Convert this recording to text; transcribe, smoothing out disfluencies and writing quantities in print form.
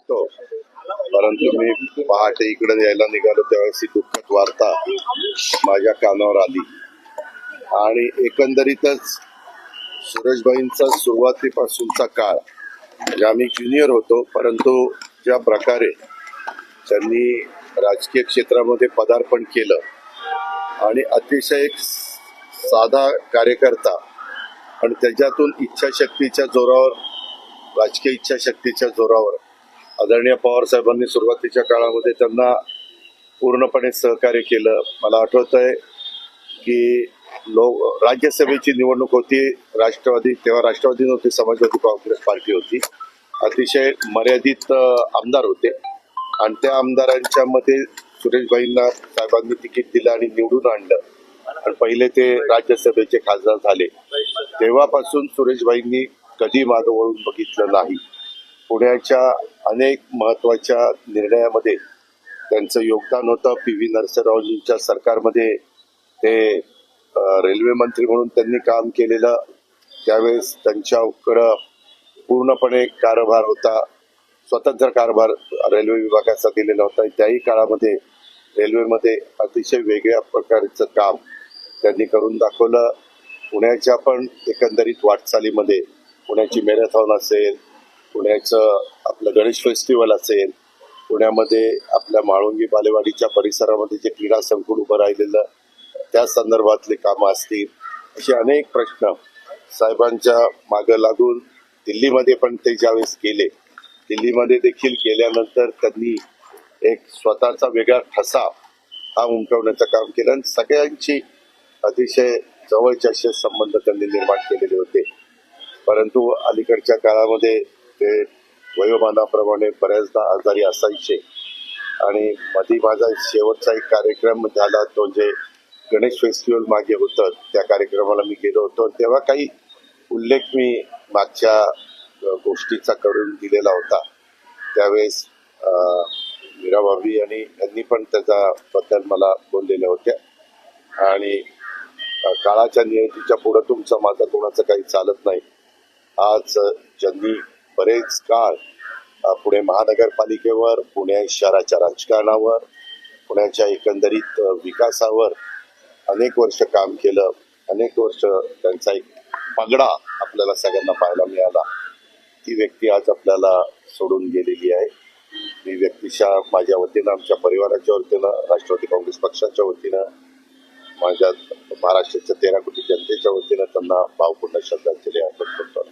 होतो, परंतु मी पहाटे इकडे यायला निघालो त्यावेळेस ही दुःखद वार्ता माझ्या कानावर आली आणि एकंदरीतच सुरेशभाईंचा सुरुवातीपासूनचा काळ म्हणजे आम्ही ज्युनियर होतो, परंतु ज्या प्रकारे त्यांनी राजकीय क्षेत्रामध्ये पदार्पण केलं आणि अतिशय एक साधा कार्यकर्ता आणि त्याच्यातून इच्छाशक्तीच्या जोरावर, राजकीय इच्छाशक्तीच्या जोरावर आदरणीय पवार साहेबांनी सुरुवातीच्या काळामध्ये त्यांना पूर्णपणे सहकार्य केलं. मला आठवतंय की राज्यसभेची निवडणूक होती, तेव्हा राष्ट्रवादी नव्हती, समाजवादी काँग्रेस पार्टी होती. अतिशय मर्यादित आमदार होते आणि त्या आमदारांच्या मध्ये सुरेशभाईंना साहेबांनी तिकीट दिलं आणि निवडून आणलं आणि पहिले ते राज्यसभेचे खासदार झाले. तेव्हापासून सुरेशभाईंनी कधी मागं वळून बघितलं नाही. पुण्याच्या अनेक महत्वाच्या निर्णयामध्ये त्यांचं योगदान होतं. PV नरसिंहरावजींच्या सरकारमध्ये ते रेल्वे मंत्री म्हणून त्यांनी काम केलेलं. त्यावेळेस त्यांच्याकडं पूर्णपणे कारभार होता, स्वतंत्र कारभार रेल्वे विभागाचा दिलेला होता. त्याही काळामध्ये रेल्वेमध्ये अतिशय वेगळ्या प्रकारचं काम त्यांनी करून दाखवलं. पुण्याच्या पण एकंदरीत वाटचालीमध्ये पुण्याची मॅरेथॉन असेल, पुण्याचं आपलं गणेश फेस्टिवल असेल, पुण्यामध्ये आपल्या म्हाळुंगी बालेवाडीच्या परिसरामध्ये जे क्रीडा संकुल उभं राहिलेलं त्या संदर्भातले कामं असतील, असे अनेक प्रश्न साहेबांच्या मागं लागून दिल्लीमध्ये पण ते ज्यावेळेस गेले, दिल्लीमध्ये देखील गेल्यानंतर त्यांनी एक स्वतःचा वेगळा ठसा हा उमटवण्याचं काम केलं आणि सगळ्यांची अतिशय जवळचे असे संबंध त्यांनी निर्माण केलेले होते. परंतु अलीकडच्या काळामध्ये ते वयोमानाप्रमाणे बऱ्याचदा आजारी असायचे आणि मध्ये माझा शेवटचा एक कार्यक्रम झाला तो जे गणेश फेस्टिवल मागे होतं, त्या कार्यक्रमाला मी गेलो होतो. तेव्हा काही उल्लेख मी मागच्या गोष्टीचा करून दिलेला होता. त्यावेळेस मीरा भाभी आणि यांनी पण त्याच्याबद्दल मला बोललेल्या होत्या आणि काळाच्या नियतीच्या पुढे तुमचं माझं कोणाचं काही चालत नाही. आज ज्यांनी बरेच काळ पुणे महानगरपालिकेवर, पुणे शहराच्या राजकारणावर, पुण्याच्या एकंदरीत विकासावर अनेक वर्ष काम केलं, अनेक वर्ष त्यांचा एक पगडा आपल्याला सगळ्यांना पाहायला मिळाला, ती व्यक्ती आज आपल्याला सोडून गेलेली आहे. ही व्यक्तिशः माझ्या वतीनं, आमच्या परिवाराच्या वतीनं, राष्ट्रवादी काँग्रेस पक्षाच्या वतीनं, माझ्या महाराष्ट्राच्या 13 कोटी जनतेच्या वतीनं त्यांना भावपूर्ण श्रद्धांजली अर्पण करतो.